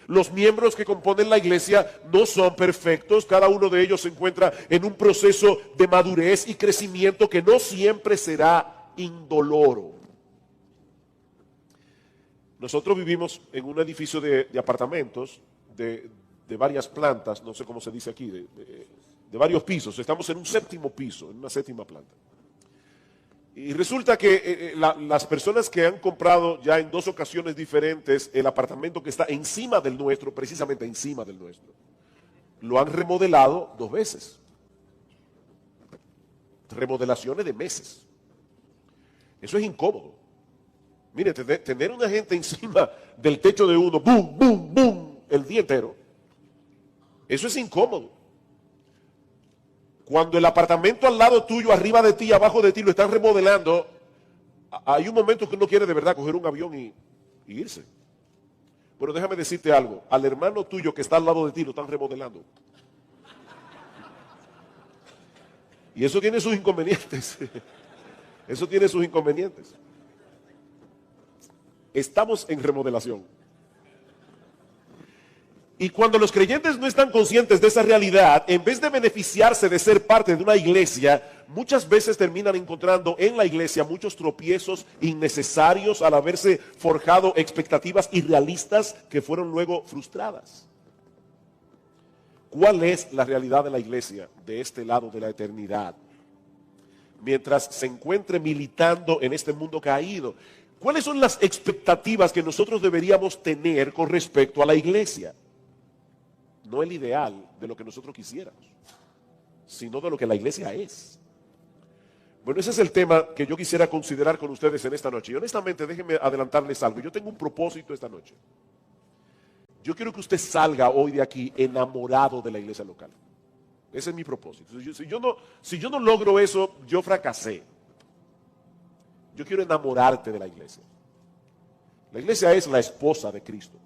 Los miembros que componen la iglesia no son perfectos. Cada uno de ellos se encuentra en un proceso de madurez y crecimiento que no siempre será indoloro. Nosotros vivimos en un edificio de apartamentos de varias plantas, no sé cómo se dice aquí, de varios pisos. Estamos en un séptimo piso, en una séptima planta. Y resulta que las personas que han comprado ya en 2 ocasiones diferentes el apartamento que está encima del nuestro, precisamente encima del nuestro, lo han remodelado 2 veces. Remodelaciones de meses. Eso es incómodo. Mire, tener una gente encima del techo de uno, boom, boom, boom, el día entero, eso es incómodo. Cuando el apartamento al lado tuyo, arriba de ti, abajo de ti, lo están remodelando, hay un momento que uno quiere de verdad coger un avión y irse. Pero déjame decirte algo, al hermano tuyo que está al lado de ti lo están remodelando. Y eso tiene sus inconvenientes. Eso tiene sus inconvenientes. Estamos en remodelación. Y cuando los creyentes no están conscientes de esa realidad, en vez de beneficiarse de ser parte de una iglesia, muchas veces terminan encontrando en la iglesia muchos tropiezos innecesarios al haberse forjado expectativas irrealistas que fueron luego frustradas. ¿Cuál es la realidad de la iglesia de este lado de la eternidad? Mientras se encuentre militando en este mundo caído, ¿cuáles son las expectativas que nosotros deberíamos tener con respecto a la iglesia? No el ideal de lo que nosotros quisiéramos, sino de lo que la iglesia es. Bueno, ese es el tema que yo quisiera considerar con ustedes en esta noche. Y honestamente, déjenme adelantarles algo. Yo tengo un propósito esta noche. Yo quiero que usted salga hoy de aquí enamorado de la iglesia local. Ese es mi propósito. Si yo no logro eso, yo fracasé. Yo quiero enamorarte de la iglesia. La iglesia es la esposa de Cristo.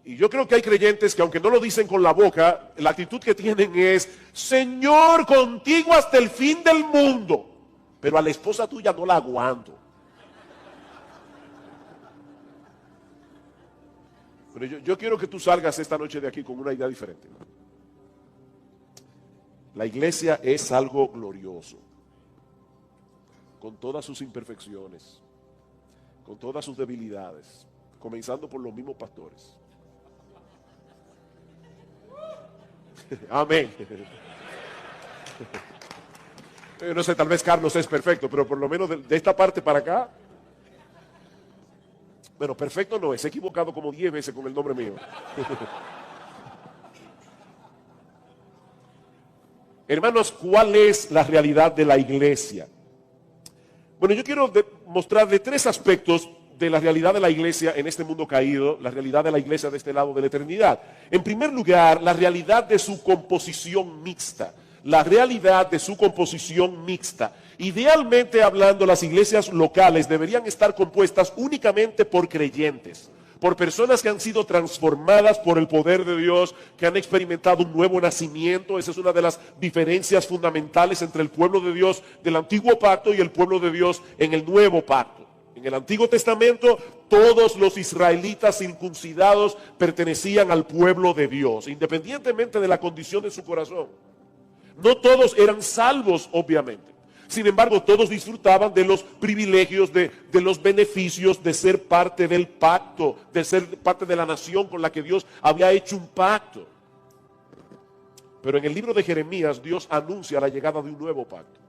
Y yo creo que hay creyentes que aunque no lo dicen con la boca, la actitud que tienen es, Señor, contigo hasta el fin del mundo. Pero a la esposa tuya no la aguanto. Pero yo quiero que tú salgas esta noche de aquí con una idea diferente. La iglesia es algo glorioso, con todas sus imperfecciones, con todas sus debilidades, comenzando por los mismos pastores. Amén. No sé, tal vez Carlos es perfecto, pero por lo menos de esta parte para acá, bueno, perfecto no es, he equivocado como 10 veces con el nombre mío. Hermanos, ¿cuál es la realidad de la iglesia? Bueno, yo quiero mostrarle 3 aspectos de la realidad de la iglesia en este mundo caído, la realidad de la iglesia de este lado de la eternidad. En primer lugar, la realidad de su composición mixta. La realidad de su composición mixta. Idealmente hablando, las iglesias locales deberían estar compuestas únicamente por creyentes, por personas que han sido transformadas por el poder de Dios, que han experimentado un nuevo nacimiento. Esa es una de las diferencias fundamentales entre el pueblo de Dios del antiguo pacto y el pueblo de Dios en el nuevo pacto. En el Antiguo Testamento, todos los israelitas circuncidados pertenecían al pueblo de Dios, independientemente de la condición de su corazón. No todos eran salvos, obviamente. Sin embargo, todos disfrutaban de los privilegios, de los beneficios de ser parte del pacto, de ser parte de la nación con la que Dios había hecho un pacto. Pero en el libro de Jeremías, Dios anuncia la llegada de un nuevo pacto,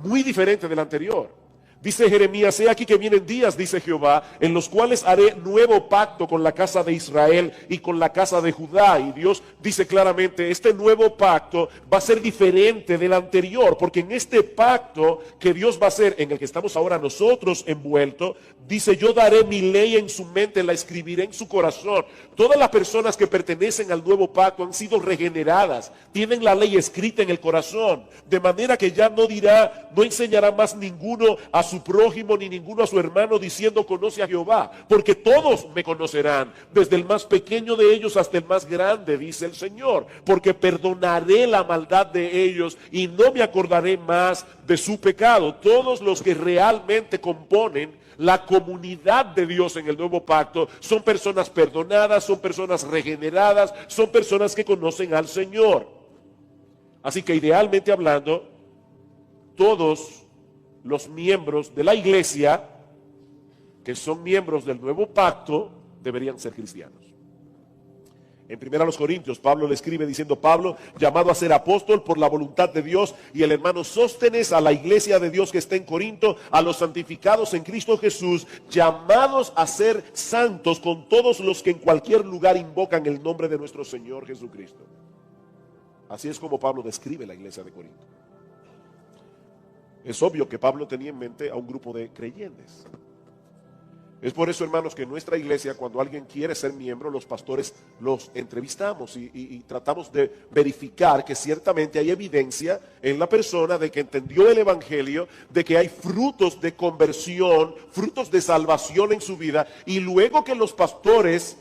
muy diferente del anterior. Dice Jeremías, he aquí que vienen días, dice Jehová, en los cuales haré nuevo pacto con la casa de Israel y con la casa de Judá. Y Dios dice claramente, este nuevo pacto va a ser diferente del anterior, porque en este pacto que Dios va a hacer, en el que estamos ahora nosotros envueltos, dice, yo daré mi ley en su mente, la escribiré en su corazón. Todas las personas que pertenecen al nuevo pacto han sido regeneradas, tienen la ley escrita en el corazón, de manera que ya no enseñará más ninguno a su prójimo ni ninguno a su hermano diciendo conoce a Jehová, porque todos me conocerán, desde el más pequeño de ellos hasta el más grande, dice el Señor, porque perdonaré la maldad de ellos y no me acordaré más de su pecado. Todos los que realmente componen la comunidad de Dios en el nuevo pacto son personas perdonadas, son personas regeneradas, son personas que conocen al Señor. Así que idealmente hablando, todos los miembros de la iglesia que son miembros del nuevo pacto deberían ser cristianos. En 1 Corintios, Pablo le escribe diciendo: Pablo, llamado a ser apóstol por la voluntad de Dios, y el hermano Sóstenes, a la iglesia de Dios que está en Corinto, a los santificados en Cristo Jesús, llamados a ser santos con todos los que en cualquier lugar invocan el nombre de nuestro Señor Jesucristo. Así es como Pablo describe la iglesia de Corinto. Es obvio que Pablo tenía en mente a un grupo de creyentes. Es por eso, hermanos, que en nuestra iglesia, cuando alguien quiere ser miembro, los pastores los entrevistamos y tratamos de verificar que ciertamente hay evidencia en la persona de que entendió el evangelio, de que hay frutos de conversión, frutos de salvación en su vida, y luego que los pastores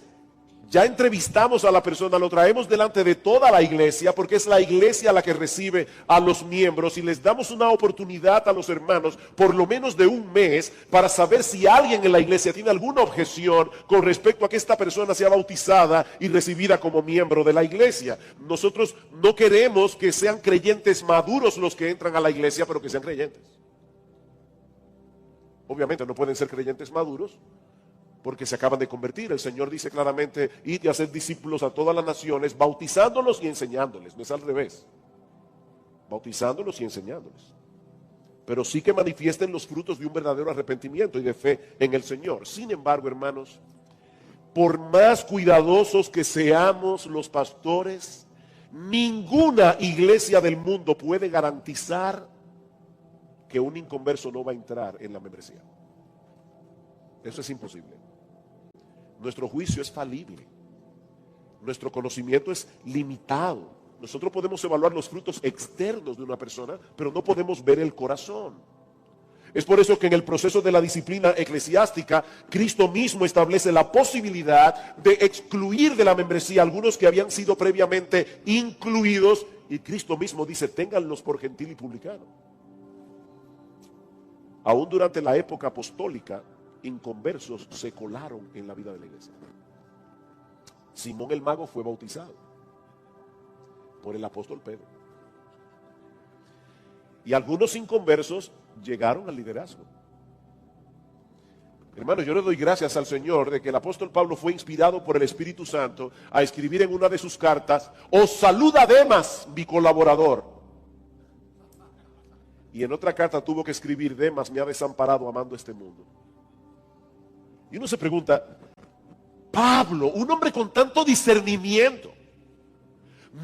ya entrevistamos a la persona, lo traemos delante de toda la iglesia, porque es la iglesia la que recibe a los miembros, y les damos una oportunidad a los hermanos, por lo menos de un mes, para saber si alguien en la iglesia tiene alguna objeción con respecto a que esta persona sea bautizada y recibida como miembro de la iglesia. Nosotros no queremos que sean creyentes maduros los que entran a la iglesia, pero que sean creyentes. Obviamente no pueden ser creyentes maduros porque se acaban de convertir. El Señor dice claramente: id y hacer discípulos a todas las naciones, bautizándolos y enseñándoles. No es al revés, bautizándolos y enseñándoles, pero sí que manifiesten los frutos de un verdadero arrepentimiento y de fe en el Señor. Sin embargo, hermanos, por más cuidadosos que seamos los pastores, ninguna iglesia del mundo puede garantizar que un inconverso no va a entrar en la membresía. Eso es imposible. Nuestro juicio es falible. Nuestro conocimiento es limitado. Nosotros podemos evaluar los frutos externos de una persona, pero no podemos ver el corazón. Es por eso que en el proceso de la disciplina eclesiástica, Cristo mismo establece la posibilidad de excluir de la membresía a algunos que habían sido previamente incluidos, y Cristo mismo dice: ténganlos por gentil y publicano. Aún durante la época apostólica, inconversos se colaron en la vida de la iglesia. Simón el mago fue bautizado por el apóstol Pedro, y algunos inconversos llegaron al liderazgo. Hermanos, yo le doy gracias al Señor de que el apóstol Pablo fue inspirado por el Espíritu Santo a escribir en una de sus cartas: os saluda Demas, mi colaborador. Y en otra carta tuvo que escribir: Demas me ha desamparado amando este mundo. Y uno se pregunta: Pablo, un hombre con tanto discernimiento,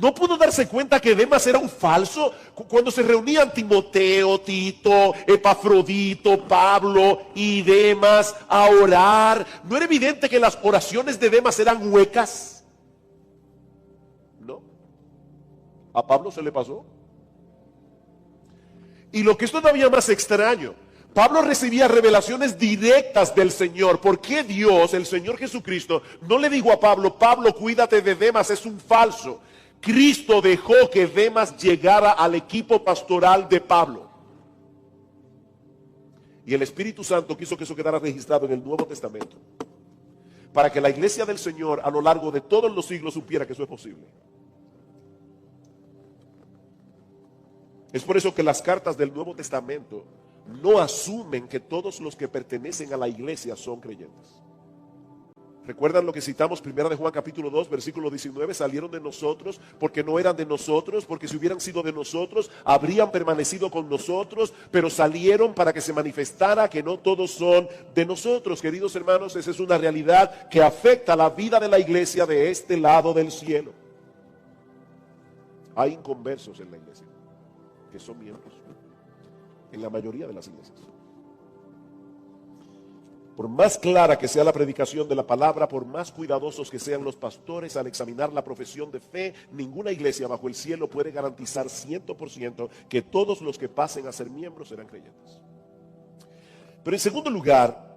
¿no pudo darse cuenta que Demas era un falso? Cuando se reunían Timoteo, Tito, Epafrodito, Pablo y Demas a orar, ¿no era evidente que las oraciones de Demas eran huecas? No. A Pablo se le pasó. Y lo que es todavía más extraño, Pablo recibía revelaciones directas del Señor. ¿Por qué Dios, el Señor Jesucristo, no le dijo a Pablo: Pablo, cuídate de Demas, es un falso? Cristo dejó que Demas llegara al equipo pastoral de Pablo. Y el Espíritu Santo quiso que eso quedara registrado en el Nuevo Testamento, para que la iglesia del Señor a lo largo de todos los siglos supiera que eso es posible. Es por eso que las cartas del Nuevo Testamento no asumen que todos los que pertenecen a la iglesia son creyentes. ¿Recuerdan lo que citamos 1 de Juan capítulo 2, versículo 19? Salieron de nosotros porque no eran de nosotros, porque si hubieran sido de nosotros, habrían permanecido con nosotros, pero salieron para que se manifestara que no todos son de nosotros. Queridos hermanos, esa es una realidad que afecta la vida de la iglesia de este lado del cielo. Hay inconversos en la iglesia que son miembros, en la mayoría de las iglesias. Por más clara que sea la predicación de la palabra, por más cuidadosos que sean los pastores al examinar la profesión de fe, ninguna iglesia bajo el cielo puede garantizar 100% que todos los que pasen a ser miembros serán creyentes. Pero en segundo lugar,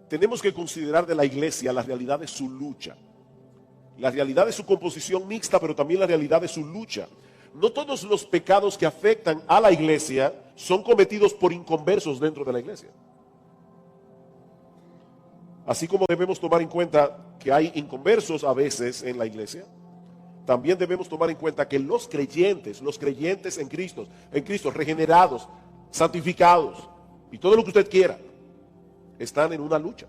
tenemos que considerar de la iglesia la realidad de su lucha, la realidad de su composición mixta, pero también la realidad de su lucha. No todos los pecados que afectan a la iglesia son cometidos por inconversos dentro de la iglesia. Así como debemos tomar en cuenta que hay inconversos a veces en la iglesia, también debemos tomar en cuenta que los creyentes en Cristo, regenerados, santificados y todo lo que usted quiera, están en una lucha,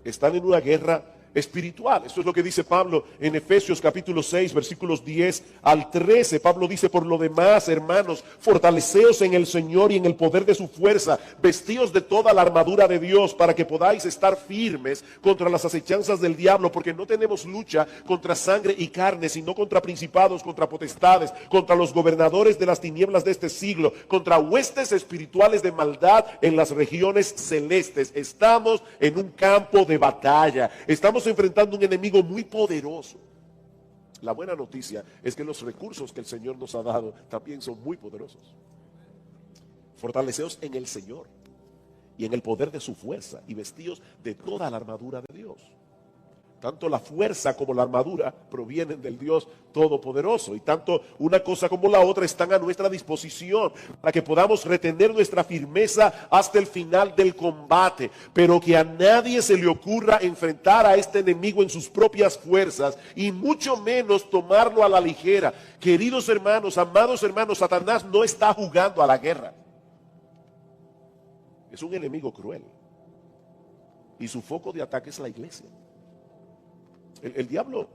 están en una guerra espiritual. Esto es lo que dice Pablo en Efesios capítulo 6, versículos 10 al 13. Pablo dice: por lo demás, hermanos, fortaleceos en el Señor y en el poder de su fuerza, vestíos de toda la armadura de Dios, para que podáis estar firmes contra las acechanzas del diablo, porque no tenemos lucha contra sangre y carne, sino contra principados, contra potestades, contra los gobernadores de las tinieblas de este siglo, contra huestes espirituales de maldad en las regiones celestes. Estamos en un campo de batalla, estamos enfrentando un enemigo muy poderoso. La buena noticia es que los recursos que el Señor nos ha dado también son muy poderosos. Fortaleceos en el Señor y en el poder de su fuerza, y vestíos de toda la armadura de Dios. Tanto la fuerza como la armadura provienen del Dios Todopoderoso, y tanto una cosa como la otra están a nuestra disposición para que podamos retener nuestra firmeza hasta el final del combate. Pero que a nadie se le ocurra enfrentar a este enemigo en sus propias fuerzas, y mucho menos tomarlo a la ligera. Queridos hermanos, amados hermanos, Satanás no está jugando a la guerra. Es un enemigo cruel, y su foco de ataque es la iglesia. El diablo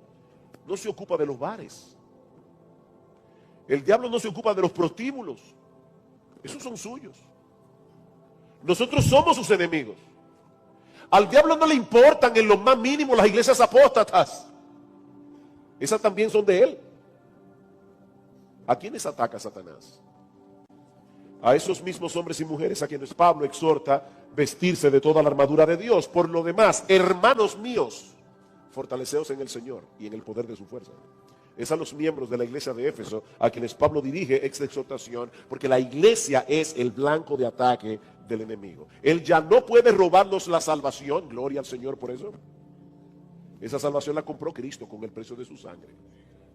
no se ocupa de los bares. El diablo no se ocupa de los prostíbulos. Esos son suyos. Nosotros somos sus enemigos. Al diablo no le importan en lo más mínimo las iglesias apóstatas. Esas también son de él. ¿A quiénes ataca Satanás? A esos mismos hombres y mujeres a quienes Pablo exhorta vestirse de toda la armadura de Dios. Por lo demás, hermanos míos, fortaleceos en el Señor y en el poder de su fuerza. Es a los miembros de la iglesia de Éfeso a quienes Pablo dirige esta exhortación, porque la iglesia es el blanco de ataque del enemigo. Él ya no puede robarnos la salvación, gloria al Señor por eso. Esa salvación la compró Cristo con el precio de su sangre.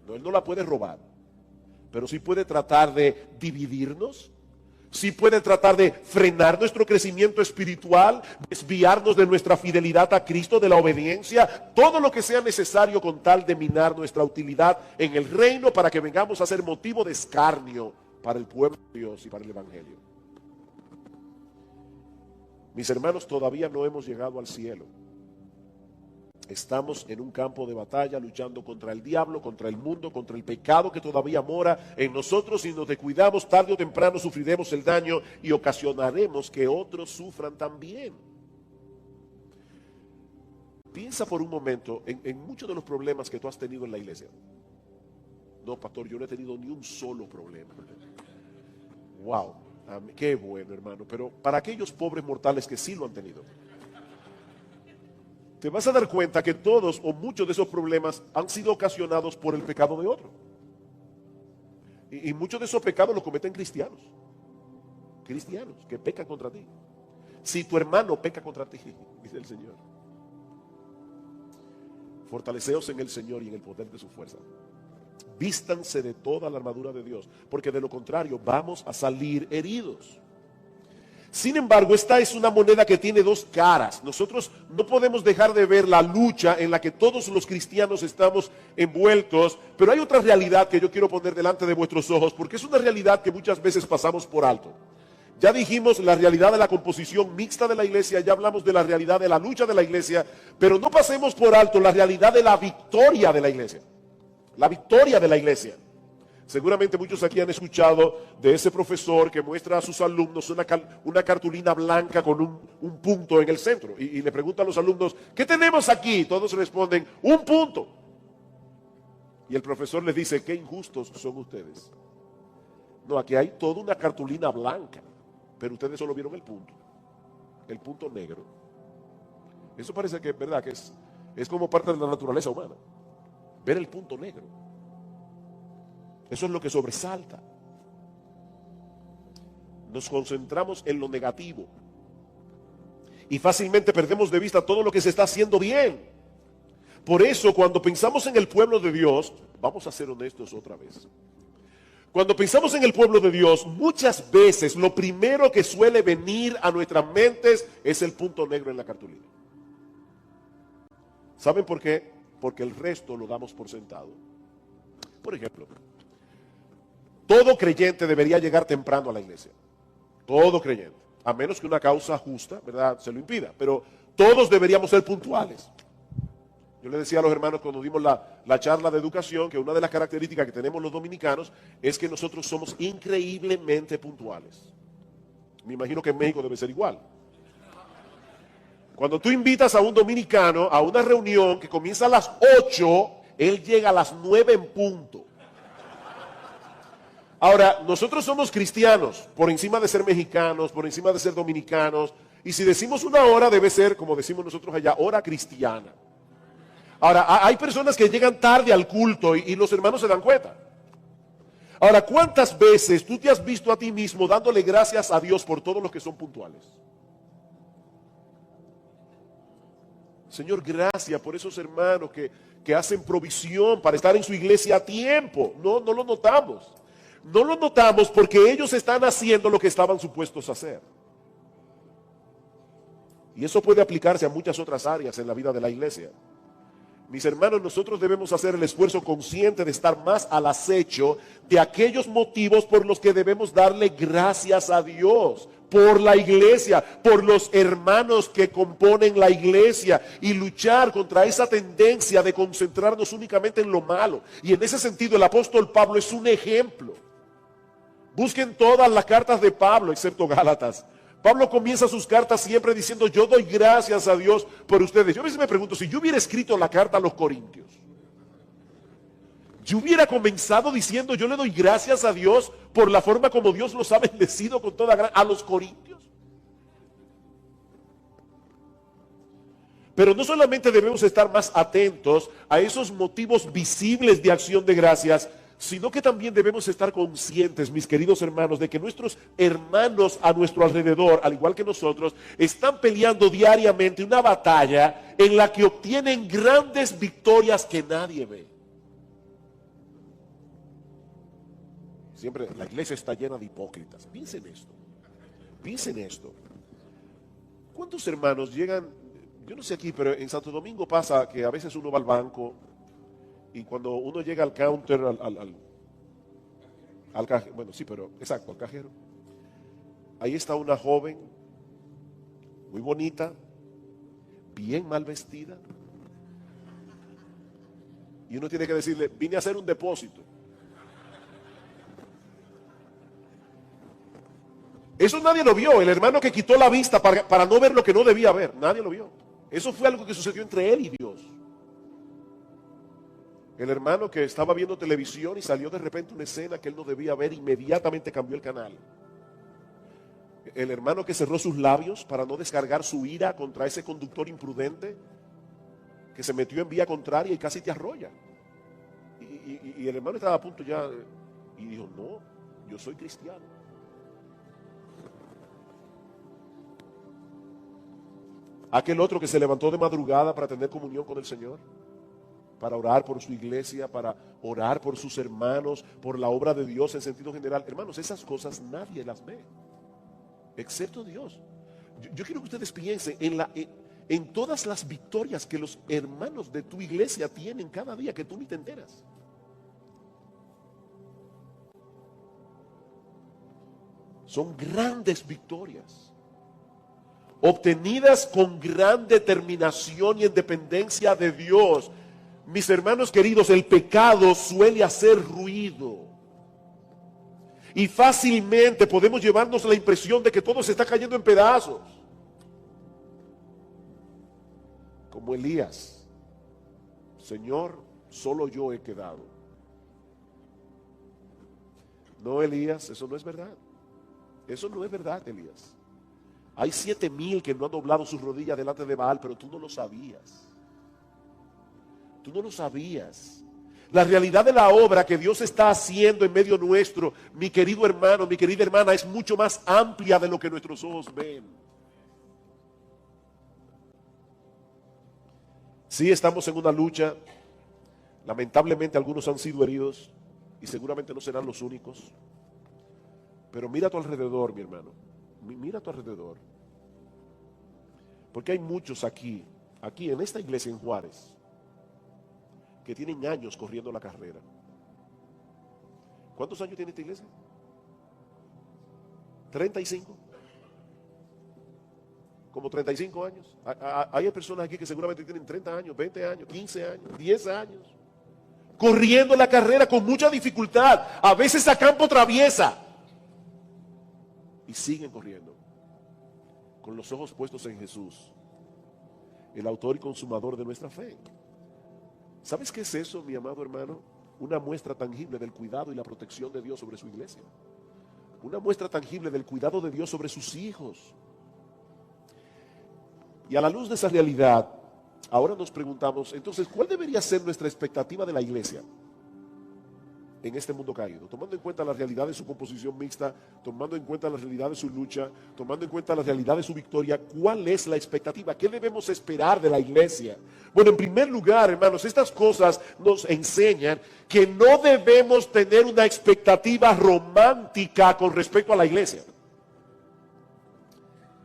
No, Él no la puede robar, pero sí puede tratar de dividirnos. Sí puede tratar de frenar nuestro crecimiento espiritual, desviarnos de nuestra fidelidad a Cristo, de la obediencia, todo lo que sea necesario con tal de minar nuestra utilidad en el reino, para que vengamos a ser motivo de escarnio para el pueblo de Dios y para el evangelio. Mis hermanos, todavía no hemos llegado al cielo. Estamos en un campo de batalla luchando contra el diablo, contra el mundo, contra el pecado que todavía mora en nosotros. Si nos descuidamos, tarde o temprano sufriremos el daño y ocasionaremos que otros sufran también. Piensa por un momento en muchos de los problemas que tú has tenido en la iglesia. No, pastor, yo no he tenido ni un solo problema. Wow, qué bueno, hermano. Pero para aquellos pobres mortales que sí lo han tenido, te vas a dar cuenta que todos o muchos de esos problemas han sido ocasionados por el pecado de otro. Y muchos de esos pecados los cometen cristianos. Cristianos que pecan contra ti. Si tu hermano peca contra ti, dice el Señor, fortaleceos en el Señor y en el poder de su fuerza. Vístanse de toda la armadura de Dios, porque de lo contrario vamos a salir heridos. Sin embargo, esta es una moneda que tiene dos caras. Nosotros no podemos dejar de ver la lucha en la que todos los cristianos estamos envueltos, pero hay otra realidad que yo quiero poner delante de vuestros ojos, porque es una realidad que muchas veces pasamos por alto. Ya dijimos la realidad de la composición mixta de la iglesia, ya hablamos de la realidad de la lucha de la iglesia, pero no pasemos por alto la realidad de la victoria de la iglesia. La victoria de la iglesia. Seguramente muchos aquí han escuchado de ese profesor que muestra a sus alumnos una cartulina blanca con un punto en el centro. Y le pregunta a los alumnos, ¿qué tenemos aquí? Todos responden, un punto. Y el profesor les dice, qué injustos son ustedes. No, aquí hay toda una cartulina blanca, pero ustedes solo vieron el punto negro. Eso parece que es verdad, que es como parte de la naturaleza humana, ver el punto negro. Eso es lo que sobresalta. Nos concentramos en lo negativo y fácilmente perdemos de vista todo lo que se está haciendo bien. Por eso, cuando pensamos en el pueblo de Dios, vamos a ser honestos otra vez. Cuando pensamos en el pueblo de Dios, muchas veces lo primero que suele venir a nuestras mentes es el punto negro en la cartulina. ¿Saben por qué? Porque el resto lo damos por sentado. Por ejemplo, todo creyente debería llegar temprano a la iglesia. Todo creyente. A menos que una causa justa, ¿verdad?, se lo impida. Pero todos deberíamos ser puntuales. Yo le decía a los hermanos cuando dimos la charla de educación que una de las características que tenemos los dominicanos es que nosotros somos increíblemente puntuales. Me imagino que en México debe ser igual. Cuando tú invitas a un dominicano a una reunión que comienza a las 8, él llega a las 9 en punto. Ahora, nosotros somos cristianos, por encima de ser mexicanos, por encima de ser dominicanos, y si decimos una hora debe ser, como decimos nosotros allá, hora cristiana. Ahora, hay personas que llegan tarde al culto y los hermanos se dan cuenta. Ahora, ¿cuántas veces tú te has visto a ti mismo dándole gracias a Dios por todos los que son puntuales? Señor, gracias por esos hermanos que hacen provisión para estar en su iglesia a tiempo. No lo notamos. No lo notamos porque ellos están haciendo lo que estaban supuestos a hacer. Y eso puede aplicarse a muchas otras áreas en la vida de la iglesia. Mis hermanos, nosotros debemos hacer el esfuerzo consciente de estar más al acecho de aquellos motivos por los que debemos darle gracias a Dios, por la iglesia, por los hermanos que componen la iglesia y luchar contra esa tendencia de concentrarnos únicamente en lo malo. Y en ese sentido el apóstol Pablo es un ejemplo. Busquen todas las cartas de Pablo, excepto Gálatas. Pablo comienza sus cartas siempre diciendo, yo doy gracias a Dios por ustedes. Yo a veces me pregunto, si yo hubiera escrito la carta a los Corintios, yo hubiera comenzado diciendo, yo le doy gracias a Dios por la forma como Dios los ha bendecido con toda gracia a los Corintios. Pero no solamente debemos estar más atentos a esos motivos visibles de acción de gracias, sino que también debemos estar conscientes, mis queridos hermanos, de que nuestros hermanos a nuestro alrededor, al igual que nosotros, están peleando diariamente una batalla en la que obtienen grandes victorias que nadie ve. Siempre la iglesia está llena de hipócritas. Piensen esto. Piensen esto. ¿Cuántos hermanos llegan? Yo no sé aquí, pero en Santo Domingo pasa que a veces uno va al banco y cuando uno llega al counter, al cajero, bueno, sí, pero exacto, al cajero, ahí está una joven, muy bonita, bien mal vestida, y uno tiene que decirle, vine a hacer un depósito. Eso nadie lo vio, el hermano que quitó la vista para no ver lo que no debía ver, nadie lo vio. Eso fue algo que sucedió entre él y Dios. El hermano que estaba viendo televisión y salió de repente una escena que él no debía ver, inmediatamente cambió el canal. El hermano que cerró sus labios para no descargar su ira contra ese conductor imprudente que se metió en vía contraria y casi te arrolla. Y el hermano estaba a punto ya y dijo, no, yo soy cristiano. Aquel otro que se levantó de madrugada para tener comunión con el Señor, para orar por su iglesia, para orar por sus hermanos, por la obra de Dios en sentido general. Hermanos, esas cosas nadie las ve, excepto Dios. Yo quiero que ustedes piensen en todas las victorias que los hermanos de tu iglesia tienen cada día que tú ni te enteras. Son grandes victorias, obtenidas con gran determinación y en dependencia de Dios. Mis hermanos queridos, el pecado suele hacer ruido. Y fácilmente podemos llevarnos la impresión de que todo se está cayendo en pedazos. Como Elías. Señor, solo yo he quedado. No, Elías, eso no es verdad. Eso no es verdad, Elías. Hay 7,000 que no han doblado sus rodillas delante de Baal, pero tú no lo sabías. Tú no lo sabías. La realidad de la obra que Dios está haciendo en medio nuestro, mi querido hermano, mi querida hermana, es mucho más amplia de lo que nuestros ojos ven. Sí, estamos en una lucha. Lamentablemente algunos han sido heridos y seguramente no serán los únicos. Pero mira a tu alrededor, mi hermano. Mira a tu alrededor. Porque hay muchos aquí aquí en esta iglesia en Juárez, que tienen años corriendo la carrera. ¿Cuántos años tiene esta iglesia? 35. Como 35 años. Hay personas aquí que seguramente tienen 30 años, 20 años, 15 años, 10 años. Corriendo la carrera con mucha dificultad. A veces a campo traviesa. Y siguen corriendo. Con los ojos puestos en Jesús, el autor y consumador de nuestra fe. ¿Sabes qué es eso, mi amado hermano? Una muestra tangible del cuidado y la protección de Dios sobre su iglesia. Una muestra tangible del cuidado de Dios sobre sus hijos. Y a la luz de esa realidad, ahora nos preguntamos, entonces, ¿cuál debería ser nuestra expectativa de la iglesia en este mundo caído? Tomando en cuenta la realidad de su composición mixta, tomando en cuenta la realidad de su lucha, tomando en cuenta la realidad de su victoria, ¿cuál es la expectativa? ¿Qué debemos esperar de la iglesia? Bueno, en primer lugar, hermanos, estas cosas nos enseñan que no debemos tener una expectativa romántica con respecto a la iglesia.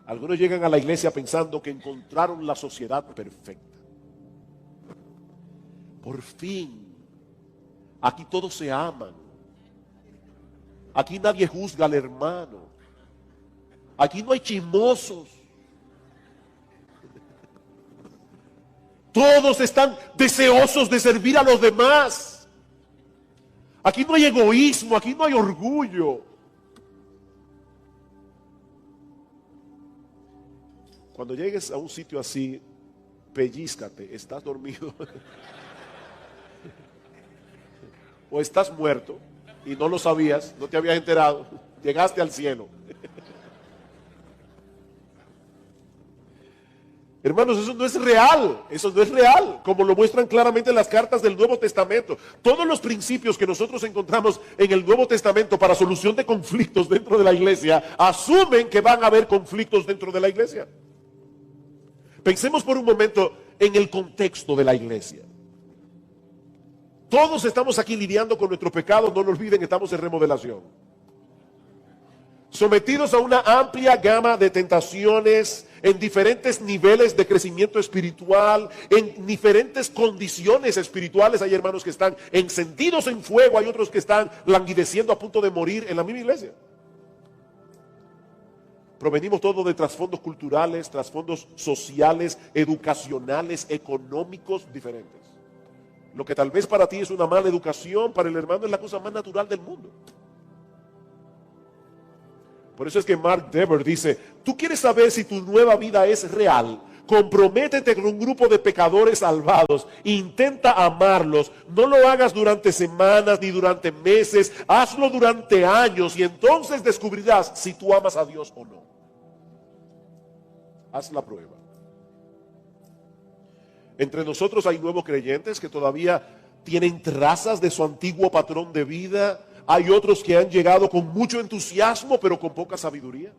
Algunos llegan a la iglesia pensando que encontraron la sociedad perfecta. Por fin, aquí todos se aman. Aquí nadie juzga al hermano. Aquí no hay chismosos. Todos están deseosos de servir a los demás. Aquí no hay egoísmo, aquí no hay orgullo. Cuando llegues a un sitio así, pellízcate, estás dormido o estás muerto y no lo sabías, no te habías enterado, llegaste al cielo. Hermanos, eso no es real, como lo muestran claramente las cartas del Nuevo Testamento. Todos los principios que nosotros encontramos en el Nuevo Testamento para solución de conflictos dentro de la iglesia, asumen que van a haber conflictos dentro de la iglesia. Pensemos por un momento en el contexto de la iglesia. Todos estamos aquí lidiando con nuestros pecados, no lo olviden, estamos en remodelación. Sometidos a una amplia gama de tentaciones, en diferentes niveles de crecimiento espiritual, en diferentes condiciones espirituales. Hay hermanos que están encendidos en fuego, hay otros que están languideciendo a punto de morir en la misma iglesia. Provenimos todos de trasfondos culturales, trasfondos sociales, educacionales, económicos diferentes. Lo que tal vez para ti es una mala educación, para el hermano es la cosa más natural del mundo. Por eso es que Mark Dever dice, tú quieres saber si tu nueva vida es real, comprométete con un grupo de pecadores salvados, intenta amarlos, no lo hagas durante semanas ni durante meses, hazlo durante años y entonces descubrirás si tú amas a Dios o no. Haz la prueba. Entre nosotros hay nuevos creyentes que todavía tienen trazas de su antiguo patrón de vida. Hay otros que han llegado con mucho entusiasmo, pero con poca sabiduría.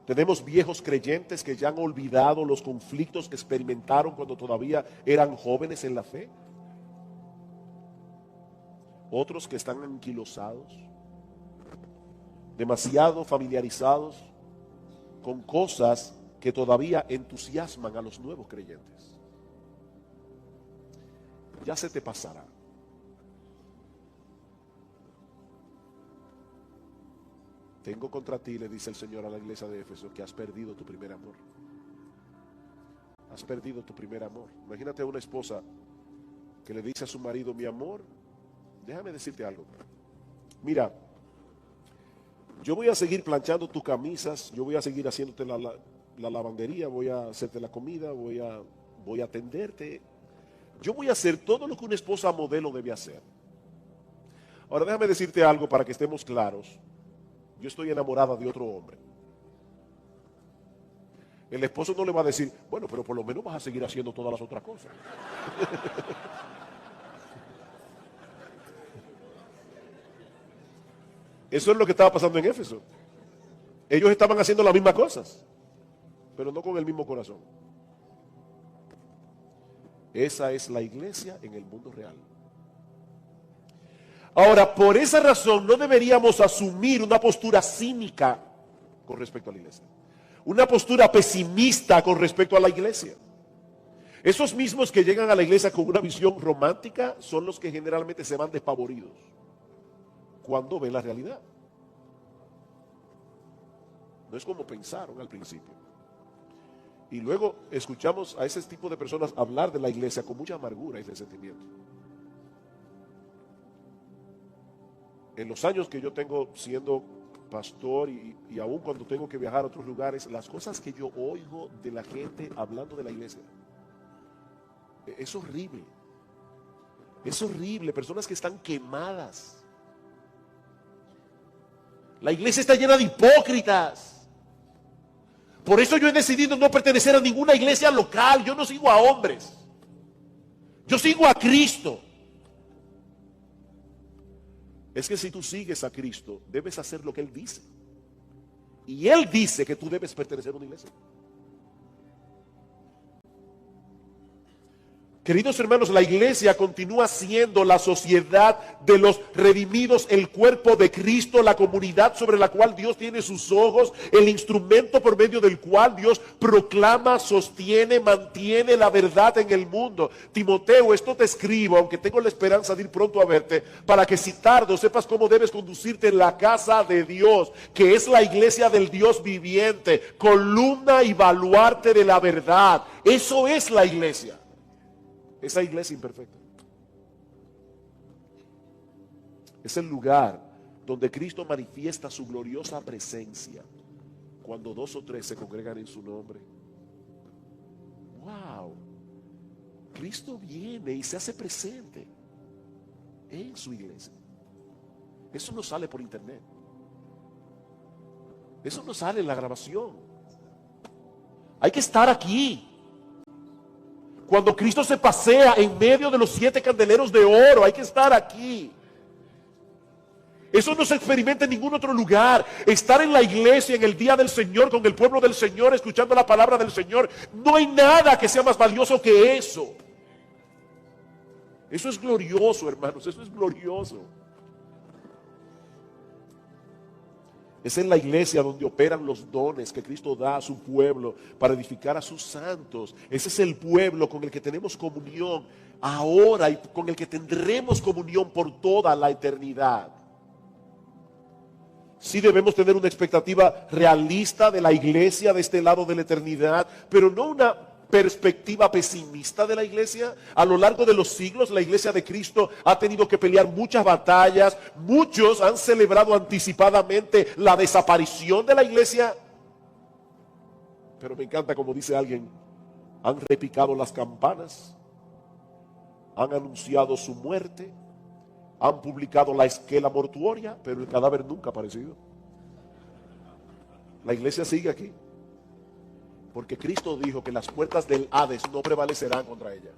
Tenemos viejos creyentes que ya han olvidado los conflictos que experimentaron cuando todavía eran jóvenes en la fe. Otros que están anquilosados, demasiado familiarizados con cosas que todavía entusiasman a los nuevos creyentes. Ya se te pasará. Tengo contra ti, le dice el Señor a la iglesia de Éfeso, que has perdido tu primer amor. Has perdido tu primer amor. Imagínate a una esposa que le dice a su marido, mi amor, déjame decirte algo. Mira, yo voy a seguir planchando tus camisas, yo voy a seguir haciéndote la lavandería, voy a hacerte la comida, voy a atenderte. Yo voy a hacer todo lo que una esposa modelo debe hacer. Ahora déjame decirte algo para que estemos claros. Yo estoy enamorada de otro hombre. El esposo no le va a decir, bueno, pero por lo menos vas a seguir haciendo todas las otras cosas. Eso es lo que estaba pasando en Éfeso. Ellos estaban haciendo las mismas cosas, pero no con el mismo corazón. Esa es la iglesia en el mundo real. Ahora, por esa razón no deberíamos asumir una postura cínica con respecto a la iglesia. una postura pesimista con respecto a la iglesia. Esos mismos que llegan a la iglesia con una visión romántica son los que generalmente se van despavoridos cuando ven la realidad. No es como pensaron al principio. Y luego escuchamos a ese tipo de personas hablar de la iglesia con mucha amargura y resentimiento. En los años que yo tengo siendo pastor y aún cuando tengo que viajar a otros lugares, las cosas que yo oigo de la gente hablando de la iglesia, es horrible. Es horrible, personas que están quemadas. La iglesia está llena de hipócritas. Por eso yo he decidido no pertenecer a ninguna iglesia local. Yo no sigo a hombres. Yo sigo a Cristo. Es que si tú sigues a Cristo, debes hacer lo que Él dice. Y Él dice que tú debes pertenecer a una iglesia. Queridos hermanos, la iglesia continúa siendo la sociedad de los redimidos, el cuerpo de Cristo, la comunidad sobre la cual Dios tiene sus ojos, el instrumento por medio del cual Dios proclama, sostiene, mantiene la verdad en el mundo. Timoteo, esto te escribo, aunque tengo la esperanza de ir pronto a verte, para que si tardo sepas cómo debes conducirte en la casa de Dios, que es la iglesia del Dios viviente, columna y baluarte de la verdad. Eso es la iglesia. Esa iglesia imperfecta. Es el lugar donde Cristo manifiesta su gloriosa presencia cuando 2 o 3 se congregan en su nombre. Wow. Cristo viene y se hace presente en su iglesia. Eso no sale por internet. Eso no sale en la grabación. Hay que estar aquí. Cuando Cristo se pasea en medio de los 7 candeleros de oro, hay que estar aquí. Eso no se experimenta en ningún otro lugar. Estar en la iglesia en el día del Señor, con el pueblo del Señor, escuchando la palabra del Señor. No hay nada que sea más valioso que eso. Eso es glorioso, hermanos, eso es glorioso. Es en la iglesia donde operan los dones que Cristo da a su pueblo para edificar a sus santos. Ese es el pueblo con el que tenemos comunión ahora y con el que tendremos comunión por toda la eternidad. Sí debemos tener una expectativa realista de la iglesia de este lado de la eternidad, pero no una perspectiva pesimista de la iglesia. A lo largo de los siglos, la iglesia de Cristo ha tenido que pelear muchas batallas. Muchos han celebrado anticipadamente la desaparición de la iglesia. Pero me encanta como dice alguien, han repicado las campanas, han anunciado su muerte, han publicado la esquela mortuoria, pero el cadáver nunca ha aparecido. La iglesia sigue aquí. Porque Cristo dijo que las puertas del Hades no prevalecerán contra ella.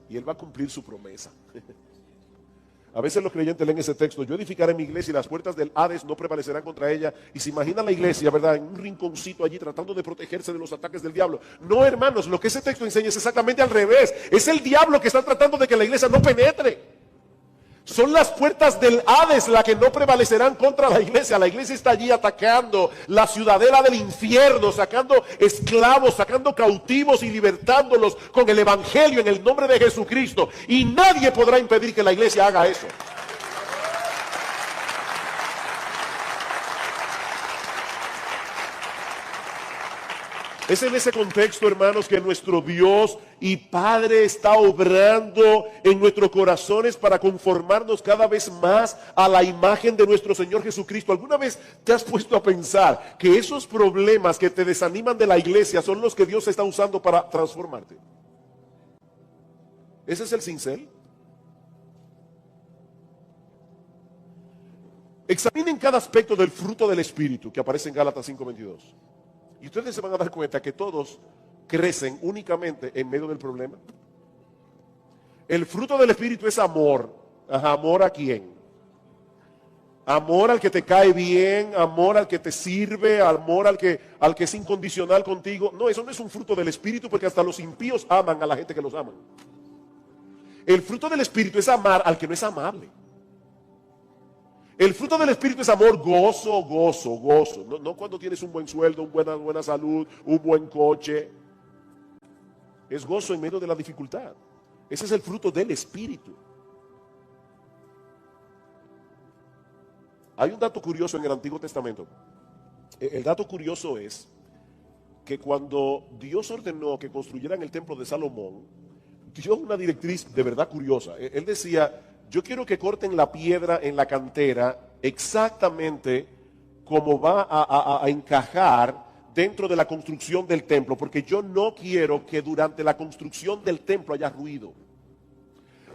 Y Él va a cumplir su promesa. A veces los creyentes leen ese texto: yo edificaré mi iglesia y las puertas del Hades no prevalecerán contra ella. Y se imagina la iglesia, ¿verdad?, en un rinconcito allí tratando de protegerse de los ataques del diablo. No, hermanos, lo que ese texto enseña es exactamente al revés. Es el diablo que está tratando de que la iglesia no penetre. Son las puertas del Hades las que no prevalecerán contra la iglesia. La iglesia está allí atacando la ciudadela del infierno, sacando esclavos, sacando cautivos y libertándolos con el evangelio en el nombre de Jesucristo. Y nadie podrá impedir que la iglesia haga eso. Es en ese contexto, hermanos, que nuestro Dios y Padre está obrando en nuestros corazones para conformarnos cada vez más a la imagen de nuestro Señor Jesucristo. ¿Alguna vez te has puesto a pensar que esos problemas que te desaniman de la iglesia son los que Dios está usando para transformarte? Ese es el cincel. Examinen cada aspecto del fruto del Espíritu que aparece en Gálatas 5:22. Y ustedes se van a dar cuenta que todos crecen únicamente en medio del problema. El fruto del Espíritu es amor. Ajá, ¿amor a quién? Amor al que te cae bien, amor al que te sirve, amor al que es incondicional contigo. No, eso no es un fruto del Espíritu, porque hasta los impíos aman a la gente que los ama. El fruto del Espíritu es amar al que no es amable. El fruto del Espíritu es amor, gozo, gozo, gozo. No cuando tienes un buen sueldo, una buena salud, un buen coche. Es gozo en medio de la dificultad. Ese es el fruto del Espíritu. Hay un dato curioso en el Antiguo Testamento. El dato curioso es que cuando Dios ordenó que construyeran el templo de Salomón, dio una directriz de verdad curiosa. Él decía, yo quiero que corten la piedra en la cantera exactamente como va a encajar dentro de la construcción del templo, porque yo no quiero que durante la construcción del templo haya ruido.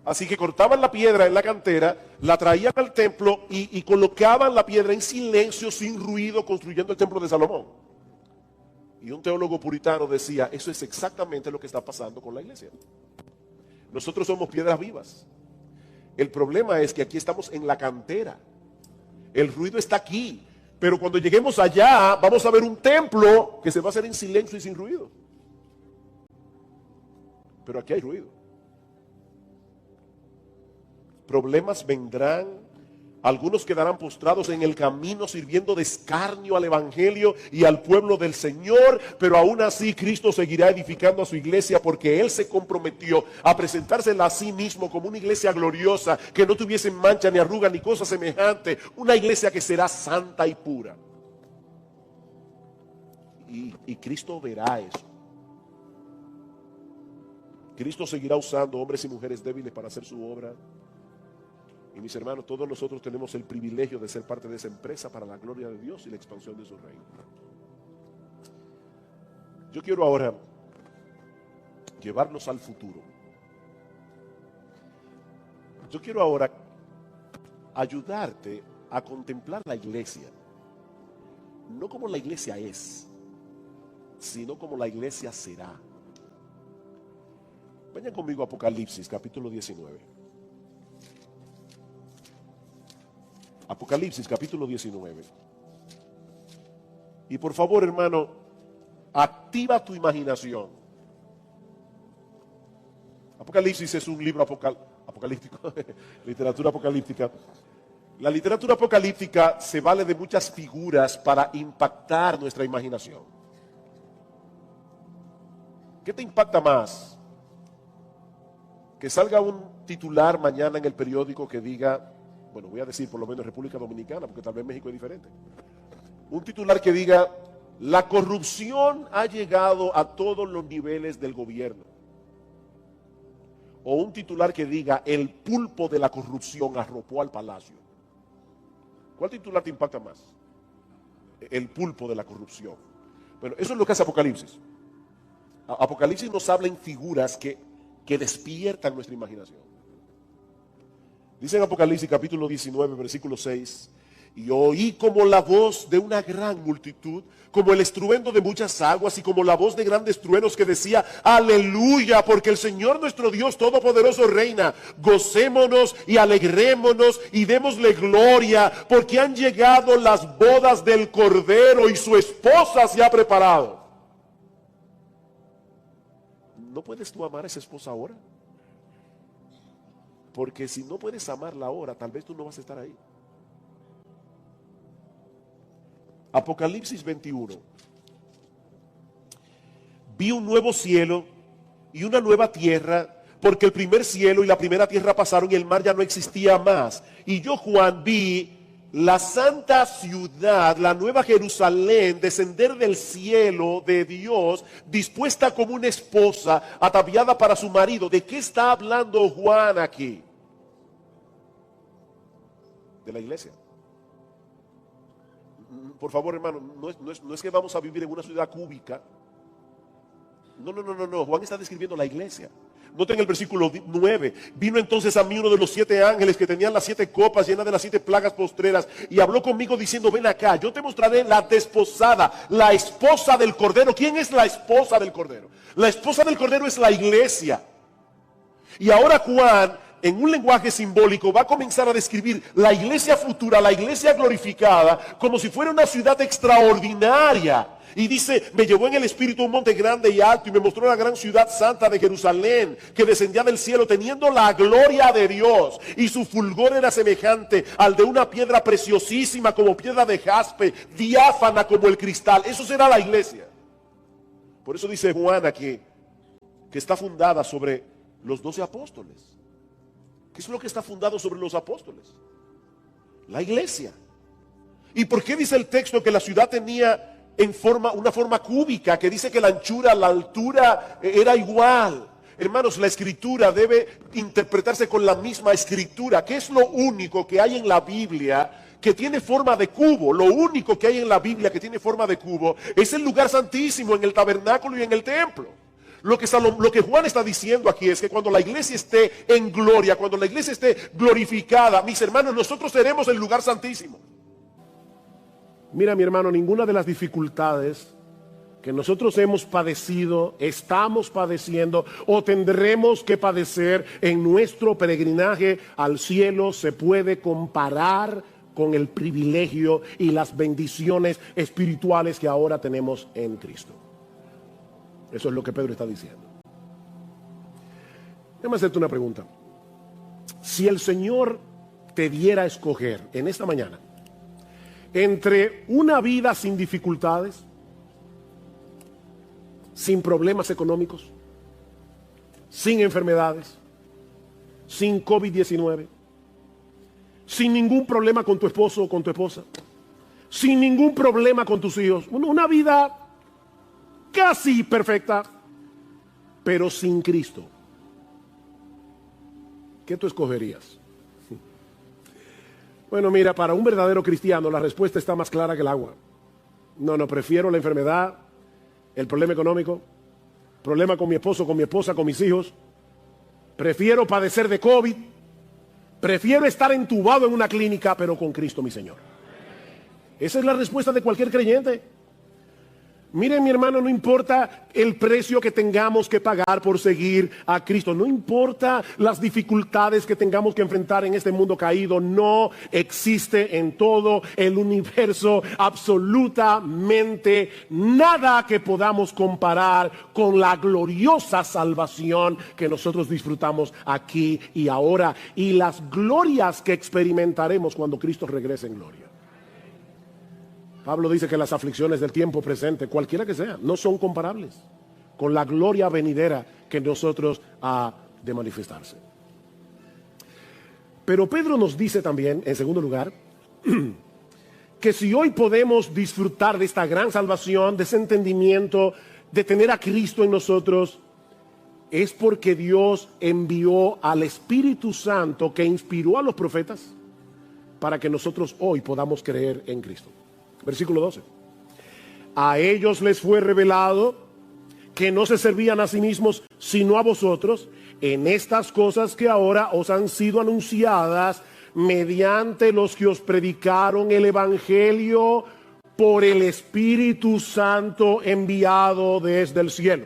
Así que cortaban la piedra en la cantera, la traían al templo y colocaban la piedra en silencio, sin ruido, construyendo el templo de Salomón. Y un teólogo puritano decía, eso es exactamente lo que está pasando con la iglesia. Nosotros somos piedras vivas. El problema es que aquí estamos en la cantera. El ruido está aquí. Pero cuando lleguemos allá, vamos a ver un templo que se va a hacer en silencio y sin ruido. Pero aquí hay ruido. Problemas vendrán. Algunos quedarán postrados en el camino sirviendo de escarnio al evangelio y al pueblo del Señor, pero aún así Cristo seguirá edificando a su iglesia porque Él se comprometió a presentársela a sí mismo como una iglesia gloriosa, que no tuviese mancha ni arruga ni cosa semejante, una iglesia que será santa y pura. Y Cristo verá eso. Cristo seguirá usando hombres y mujeres débiles para hacer su obra. Y mis hermanos, todos nosotros tenemos el privilegio de ser parte de esa empresa para la gloria de Dios y la expansión de su reino. Yo quiero ahora llevarnos al futuro. Yo quiero ahora ayudarte a contemplar la iglesia, no como la iglesia es, sino como la iglesia será. Vayan conmigo a Apocalipsis, capítulo 19. Apocalipsis capítulo 19. Y por favor, hermano, activa tu imaginación. Apocalipsis es un libro apocalíptico, literatura apocalíptica. La literatura apocalíptica se vale de muchas figuras para impactar nuestra imaginación. ¿Qué te impacta más? Que salga un titular mañana en el periódico que diga, bueno, voy a decir por lo menos República Dominicana, porque tal vez México es diferente. Un titular que diga, la corrupción ha llegado a todos los niveles del gobierno. O un titular que diga, el pulpo de la corrupción arropó al palacio. ¿Cuál titular te impacta más? El pulpo de la corrupción. Bueno, eso es lo que hace Apocalipsis. Apocalipsis nos habla en figuras que despiertan nuestra imaginación. Dice en Apocalipsis capítulo 19, versículo 6, y oí como la voz de una gran multitud, como el estruendo de muchas aguas y como la voz de grandes truenos que decía, aleluya, porque el Señor nuestro Dios Todopoderoso reina, gocémonos y alegrémonos y démosle gloria, porque han llegado las bodas del Cordero y su esposa se ha preparado. ¿No puedes tú amar a esa esposa ahora? Porque si no puedes amarla ahora, tal vez tú no vas a estar ahí. Apocalipsis 21. Vi un nuevo cielo y una nueva tierra, porque el primer cielo y la primera tierra pasaron y el mar ya no existía más. Y yo, Juan, vi la santa ciudad, la nueva Jerusalén, descender del cielo de Dios, dispuesta como una esposa, ataviada para su marido. ¿De qué está hablando Juan aquí? De la iglesia. Por favor, hermano, no es que vamos a vivir en una ciudad cúbica. No. Juan está describiendo la iglesia. Noten el versículo 9. Vino entonces a mí uno de los 7 ángeles que tenían las 7 copas llenas de las 7 plagas postreras y habló conmigo diciendo, ven acá, yo te mostraré la desposada, la esposa del Cordero. ¿Quién es la esposa del Cordero? La esposa del Cordero es la iglesia. Y ahora Juan en un lenguaje simbólico, va a comenzar a describir la iglesia futura, la iglesia glorificada, como si fuera una ciudad extraordinaria. Y dice, me llevó en el espíritu a un monte grande y alto y me mostró la gran ciudad santa de Jerusalén, que descendía del cielo teniendo la gloria de Dios. Y su fulgor era semejante al de una piedra preciosísima como piedra de jaspe, diáfana como el cristal. Eso será la iglesia. Por eso dice Juan aquí, que está fundada sobre los 12 apóstoles. ¿Qué es lo que está fundado sobre los apóstoles? La iglesia. ¿Y por qué dice el texto que la ciudad tenía una forma cúbica, que dice que la anchura, la altura era igual? Hermanos, la escritura debe interpretarse con la misma escritura. ¿Qué es lo único que hay en la Biblia que tiene forma de cubo? Lo único que hay en la Biblia que tiene forma de cubo es el lugar santísimo, en el tabernáculo y en el templo. Lo que Juan está diciendo aquí es que cuando la iglesia esté en gloria, cuando la iglesia esté glorificada, mis hermanos, nosotros seremos el lugar santísimo. Mira, mi hermano, ninguna de las dificultades que nosotros hemos padecido, estamos padeciendo o tendremos que padecer en nuestro peregrinaje al cielo se puede comparar con el privilegio y las bendiciones espirituales que ahora tenemos en Cristo. Eso es lo que Pedro está diciendo. Déjame hacerte una pregunta. Si el Señor te diera a escoger en esta mañana entre una vida sin dificultades, sin problemas económicos, sin enfermedades, sin COVID-19, sin ningún problema con tu esposo o con tu esposa, sin ningún problema con tus hijos, una vida casi perfecta, pero sin Cristo, ¿qué tú escogerías? Bueno, mira, para un verdadero cristiano la respuesta está más clara que el agua. No, prefiero la enfermedad, el problema económico, problema con mi esposo, con mi esposa, con mis hijos. Prefiero padecer de COVID, prefiero estar entubado en una clínica, pero con Cristo mi Señor. Esa es la respuesta de cualquier creyente. Miren, mi hermano, no importa el precio que tengamos que pagar por seguir a Cristo, no importa las dificultades que tengamos que enfrentar en este mundo caído, no existe en todo el universo absolutamente nada que podamos comparar con la gloriosa salvación que nosotros disfrutamos aquí y ahora y las glorias que experimentaremos cuando Cristo regrese en gloria. Pablo dice que las aflicciones del tiempo presente, cualquiera que sea, no son comparables con la gloria venidera que nosotros ha de manifestarse. Pero Pedro nos dice también, en segundo lugar, que si hoy podemos disfrutar de esta gran salvación, de ese entendimiento, de tener a Cristo en nosotros, es porque Dios envió al Espíritu Santo que inspiró a los profetas para que nosotros hoy podamos creer en Cristo. Versículo 12. A ellos les fue revelado que no se servían a sí mismos, sino a vosotros, en estas cosas que ahora os han sido anunciadas mediante los que os predicaron el Evangelio por el Espíritu Santo enviado desde el cielo.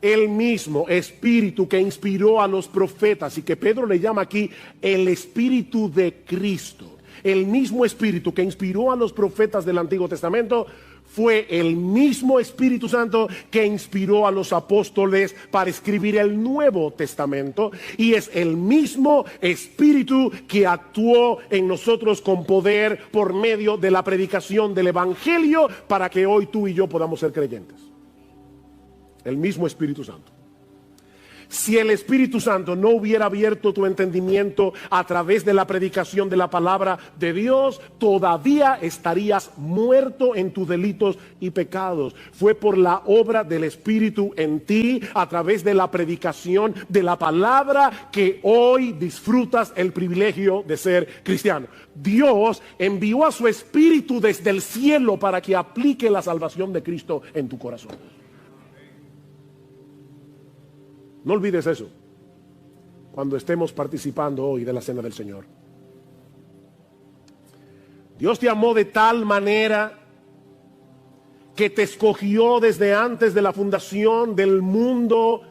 El mismo Espíritu que inspiró a los profetas y que Pedro le llama aquí el Espíritu de Cristo. El mismo Espíritu que inspiró a los profetas del Antiguo Testamento fue el mismo Espíritu Santo que inspiró a los apóstoles para escribir el Nuevo Testamento, y es el mismo Espíritu que actuó en nosotros con poder por medio de la predicación del Evangelio para que hoy tú y yo podamos ser creyentes. El mismo Espíritu Santo. Si el Espíritu Santo no hubiera abierto tu entendimiento a través de la predicación de la palabra de Dios, todavía estarías muerto en tus delitos y pecados. Fue por la obra del Espíritu en ti, a través de la predicación de la palabra, que hoy disfrutas el privilegio de ser cristiano. Dios envió a su Espíritu desde el cielo para que aplique la salvación de Cristo en tu corazón. No olvides eso cuando estemos participando hoy de la cena del Señor. Dios te amó de tal manera que te escogió desde antes de la fundación del mundo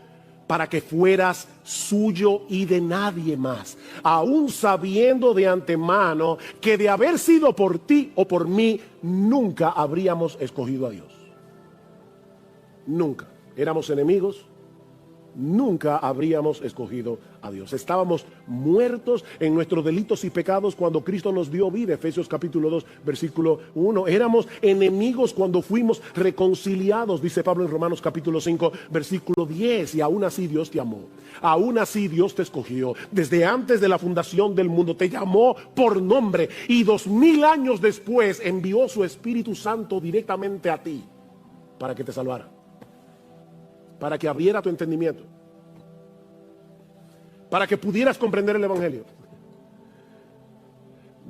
para que fueras suyo y de nadie más, aún sabiendo de antemano que de haber sido por ti o por mí, nunca habríamos escogido a Dios. Nunca. Éramos enemigos. Nunca habríamos escogido a Dios. Estábamos muertos en nuestros delitos y pecados cuando Cristo nos dio vida. Efesios capítulo 2, versículo 1. Éramos enemigos cuando fuimos reconciliados, dice Pablo en Romanos capítulo 5, versículo 10. Y aún así Dios te amó. Aún así Dios te escogió. Desde antes de la fundación del mundo te llamó por nombre. Y 2000 años después envió su Espíritu Santo directamente a ti para que te salvara, para que abriera tu entendimiento, para que pudieras comprender el Evangelio.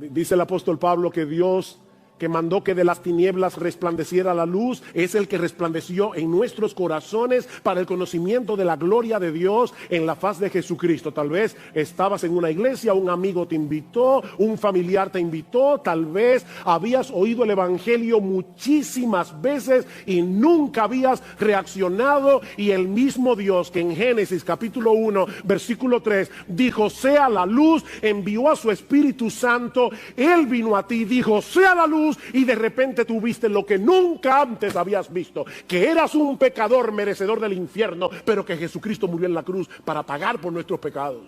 Dice el apóstol Pablo que Dios, que mandó que de las tinieblas resplandeciera la luz, es el que resplandeció en nuestros corazones para el conocimiento de la gloria de Dios en la faz de Jesucristo. Tal vez estabas en una iglesia, un amigo te invitó, un familiar te invitó, tal vez habías oído el Evangelio muchísimas veces y nunca habías reaccionado, y el mismo Dios que en Génesis capítulo 1 versículo 3 dijo sea la luz, envió a su Espíritu Santo. Él vino a ti y dijo sea la luz, y de repente tú viste lo que nunca antes habías visto, que eras un pecador merecedor del infierno, pero que Jesucristo murió en la cruz para pagar por nuestros pecados.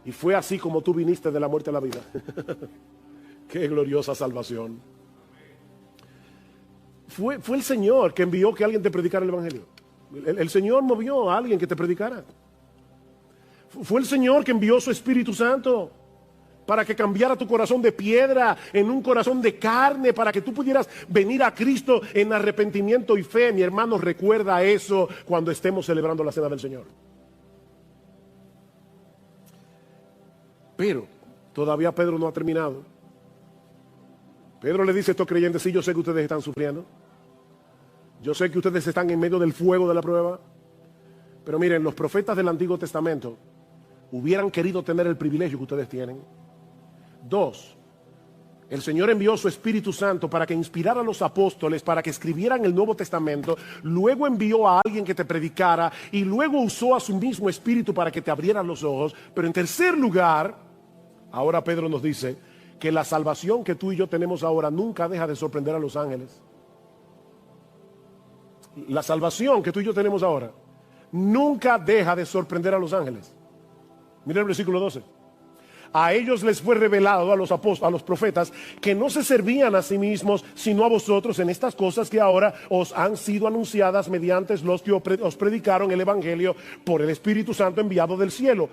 Y fue así como tú viniste de la muerte a la vida. Qué gloriosa salvación. Fue el Señor que envió que alguien te predicara el Evangelio. El Señor movió a alguien que te predicara. Fue el Señor que envió su Espíritu Santo para que cambiara tu corazón de piedra en un corazón de carne, para que tú pudieras venir a Cristo en arrepentimiento y fe. Mi hermano, recuerda eso cuando estemos celebrando la cena del Señor. Pero todavía Pedro no ha terminado. Pedro le dice a estos creyentes: sí, yo sé que ustedes están sufriendo, yo sé que ustedes están en medio del fuego de la prueba, pero miren, los profetas del Antiguo Testamento hubieran querido tener el privilegio que ustedes tienen. 2, el Señor envió su Espíritu Santo para que inspirara a los apóstoles, para que escribieran el Nuevo Testamento. Luego envió a alguien que te predicara, y luego usó a su mismo Espíritu para que te abrieran los ojos. Pero en tercer lugar, ahora Pedro nos dice que la salvación que tú y yo tenemos ahora nunca deja de sorprender a los ángeles. La salvación que tú y yo tenemos ahora nunca deja de sorprender a los ángeles. Mira el versículo 12. A ellos les fue revelado, a los profetas, que no se servían a sí mismos, sino a vosotros en estas cosas que ahora os han sido anunciadas mediante los que os predicaron el Evangelio por el Espíritu Santo enviado del cielo.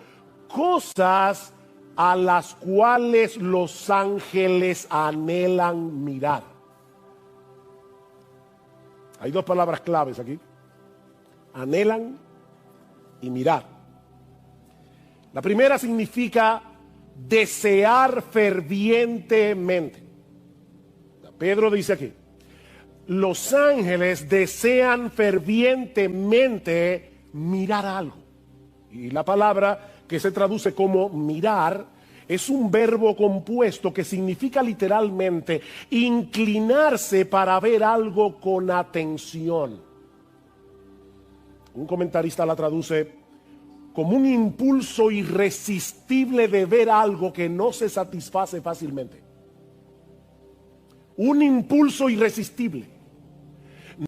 Cosas a las cuales los ángeles anhelan mirar. Hay dos palabras claves aquí: anhelan y mirar. La primera significa desear fervientemente. Pedro dice aquí: los ángeles desean fervientemente mirar algo. Y la palabra que se traduce como mirar es un verbo compuesto que significa literalmente inclinarse para ver algo con atención. Un comentarista la traduce como un impulso irresistible de ver algo que no se satisface fácilmente. Un impulso irresistible.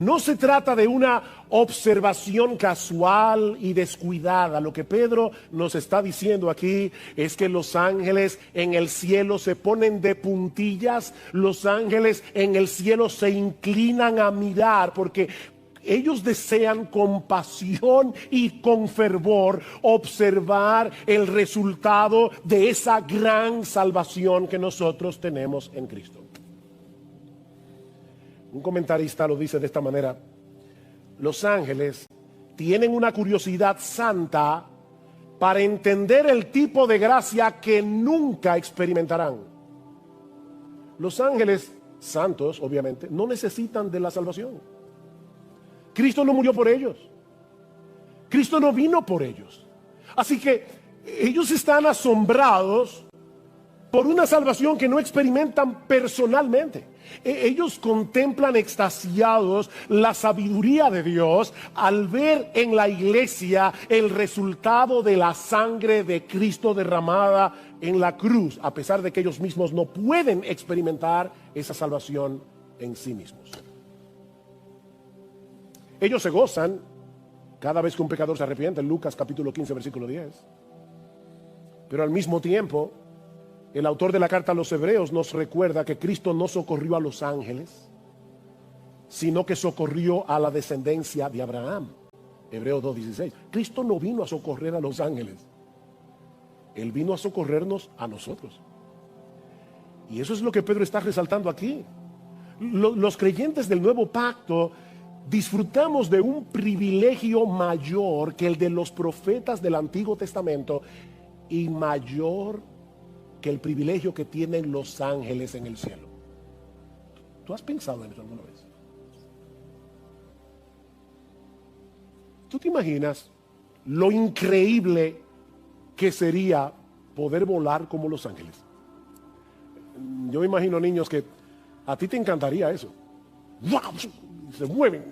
No se trata de una observación casual y descuidada. Lo que Pedro nos está diciendo aquí es que los ángeles en el cielo se ponen de puntillas. Los ángeles en el cielo se inclinan a mirar, porque ellos desean con pasión y con fervor observar el resultado de esa gran salvación que nosotros tenemos en Cristo. Un comentarista lo dice de esta manera: los ángeles tienen una curiosidad santa para entender el tipo de gracia que nunca experimentarán. Los ángeles santos, obviamente, no necesitan de la salvación. Cristo no murió por ellos. Cristo no vino por ellos. Así que ellos están asombrados por una salvación que no experimentan personalmente. Ellos contemplan extasiados la sabiduría de Dios al ver en la iglesia el resultado de la sangre de Cristo derramada en la cruz, a pesar de que ellos mismos no pueden experimentar esa salvación en sí mismos. Ellos se gozan cada vez que un pecador se arrepiente, en Lucas capítulo 15, versículo 10. Pero al mismo tiempo, el autor de la carta a los Hebreos nos recuerda que Cristo no socorrió a los ángeles, sino que socorrió a la descendencia de Abraham. Hebreos 2:16. Cristo no vino a socorrer a los ángeles. Él vino a socorrernos a nosotros. Y eso es lo que Pedro está resaltando aquí. Los creyentes del nuevo pacto disfrutamos de un privilegio mayor que el de los profetas del Antiguo Testamento y mayor que el privilegio que tienen los ángeles en el cielo. ¿Tú has pensado en eso alguna vez? ¿Tú te imaginas lo increíble que sería poder volar como los ángeles? Yo me imagino, niños, que a ti te encantaría eso. Se mueven.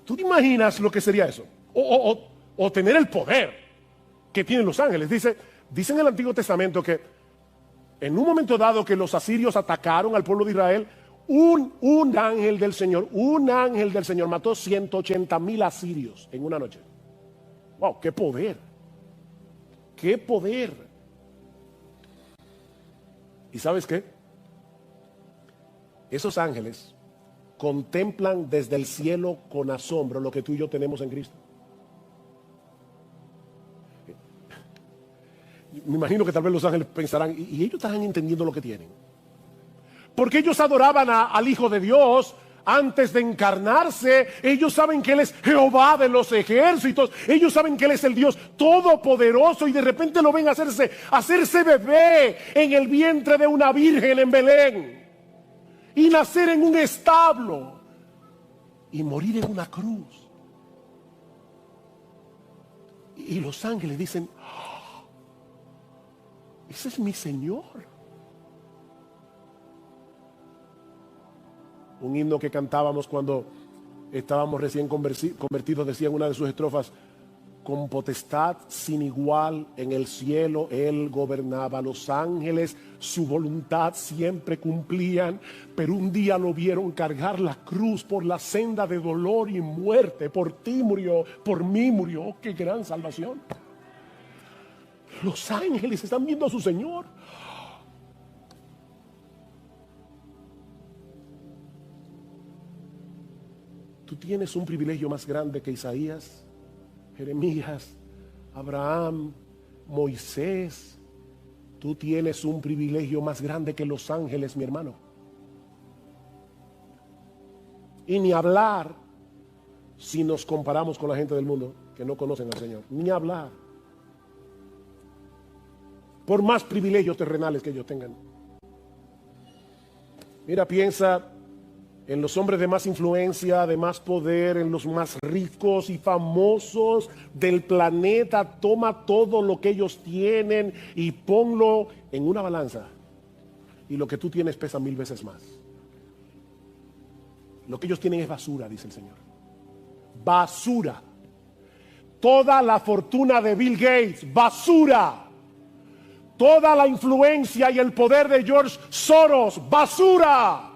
¿Tú te imaginas lo que sería eso? O tener el poder que tienen los ángeles. Dice en el Antiguo Testamento que en un momento dado que los asirios atacaron al pueblo de Israel, un ángel del Señor mató 180,000 asirios en una noche. ¡Wow! ¡Qué poder! ¡Qué poder! ¿Y sabes qué? Esos ángeles contemplan desde el cielo con asombro lo que tú y yo tenemos en Cristo. Me imagino que tal vez los ángeles pensarán, y ellos estarán entendiendo lo que tienen. Porque ellos adoraban al Hijo de Dios antes de encarnarse. Ellos saben que Él es Jehová de los ejércitos. Ellos saben que Él es el Dios todopoderoso, y de repente lo ven hacerse bebé en el vientre de una virgen en Belén, y nacer en un establo, y morir en una cruz. Y los ángeles dicen: ¡Oh! Ese es mi Señor. Un himno que cantábamos cuando estábamos recién convertidos decía en una de sus estrofas: con potestad sin igual en el cielo Él gobernaba. Los ángeles su voluntad siempre cumplían, pero un día lo vieron cargar la cruz por la senda de dolor y muerte. Por ti murió, por mí murió. ¡Oh, qué gran salvación! Los ángeles están viendo a su Señor. Tú tienes un privilegio más grande que Isaías, Jeremías, Abraham, Moisés. Tú tienes un privilegio más grande que los ángeles, mi hermano. Y ni hablar si nos comparamos con la gente del mundo que no conocen al Señor. Ni hablar. Por más privilegios terrenales que ellos tengan. Mira, piensa en los hombres de más influencia, de más poder, en los más ricos y famosos del planeta. Toma todo lo que ellos tienen y ponlo en una balanza, y lo que tú tienes pesa 1000 veces más. Lo que ellos tienen es basura, dice el Señor. Basura. Toda la fortuna de Bill Gates, basura. Toda la influencia y el poder de George Soros, basura.